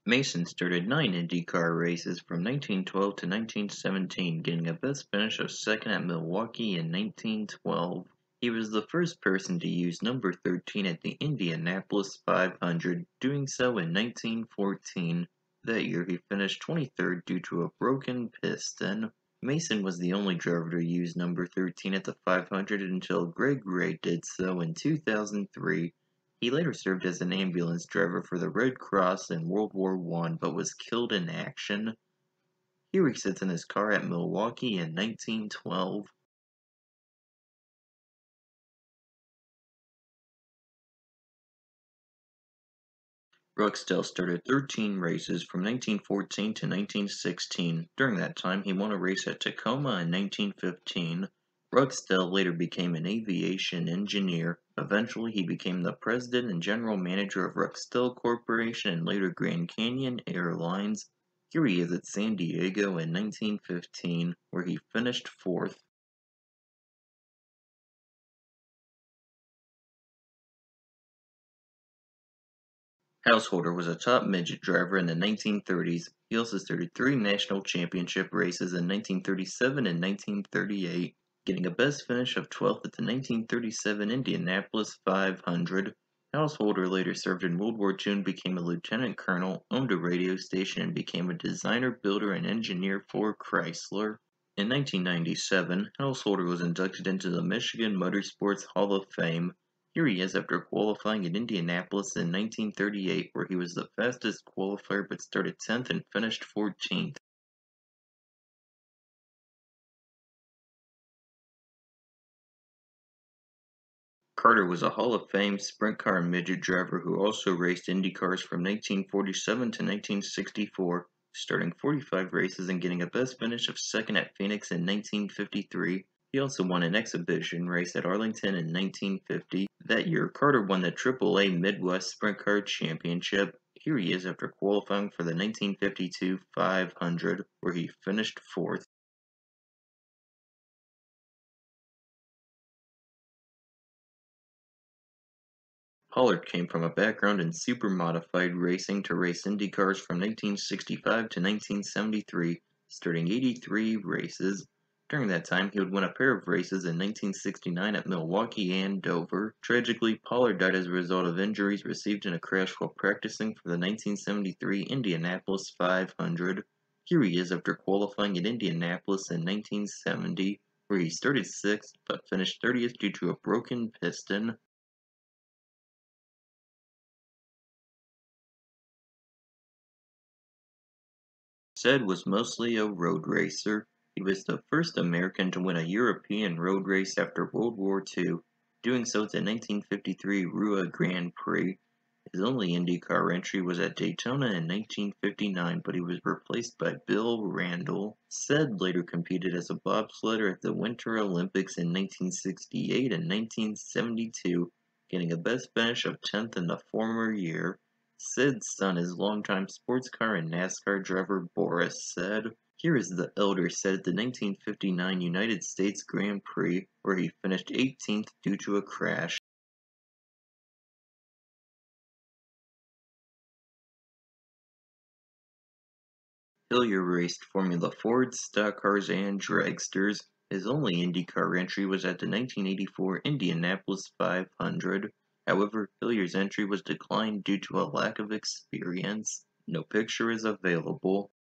Mason started 9 IndyCar races from 1912 to 1917, getting a best finish of second at Milwaukee in 1912. He was the first person to use number 13 at the Indianapolis 500, doing so in 1914. That year he finished 23rd due to a broken piston. Mason was the only driver to use number 13 at the 500 until Greg Ray did so in 2003. He later served as an ambulance driver for the Red Cross in World War I, but was killed in action. Here he sits in his car at Milwaukee in 1912. Ruckstell started 13 races from 1914 to 1916. During that time, he won a race at Tacoma in 1915. Ruckstell later became an aviation engineer. Eventually, he became the president and general manager of Ruckstell Corporation and later Grand Canyon Airlines. Here he is at San Diego in 1915, where he finished 4th. Householder was a top midget driver in the 1930s. He also started 3 national championship races in 1937 and 1938, getting a best finish of 12th at the 1937 Indianapolis 500. Householder later served in World War II and became a lieutenant colonel, owned a radio station, and became a designer, builder, and engineer for Chrysler. In 1997, Householder was inducted into the Michigan Motorsports Hall of Fame. Here he is after qualifying at Indianapolis in 1938, where he was the fastest qualifier but started 10th and finished 14th. Carter was a Hall of Fame sprint car and midget driver who also raced IndyCars from 1947 to 1964, starting 45 races and getting a best finish of second at Phoenix in 1953. He also won an exhibition race at Arlington in 1950. That year, Carter won the AAA Midwest Sprint Car Championship. Here he is after qualifying for the 1952 500, where he finished 4th. Pollard came from a background in super-modified racing to race IndyCars from 1965 to 1973, starting 83 races. During that time, he would win a pair of races in 1969 at Milwaukee and Dover. Tragically, Pollard died as a result of injuries received in a crash while practicing for the 1973 Indianapolis 500. Here he is after qualifying at Indianapolis in 1970, where he started 6th but finished 30th due to a broken piston. Said was mostly a road racer. He was the first American to win a European road race after World War II, doing so at the 1953 Rua Grand Prix. His only IndyCar entry was at Daytona in 1959, but he was replaced by Bill Randall. Said later competed as a bobsledder at the Winter Olympics in 1968 and 1972, getting a best finish of 10th in the former year. Sid's son is longtime sports car and NASCAR driver Boris Said. Here is the elder Said at the 1959 United States Grand Prix, where he finished 18th due to a crash. Hillyer raced Formula Ford, stock cars, and dragsters. His only IndyCar entry was at the 1984 Indianapolis 500. However, Hillyer's entry was declined due to a lack of experience. No picture is available.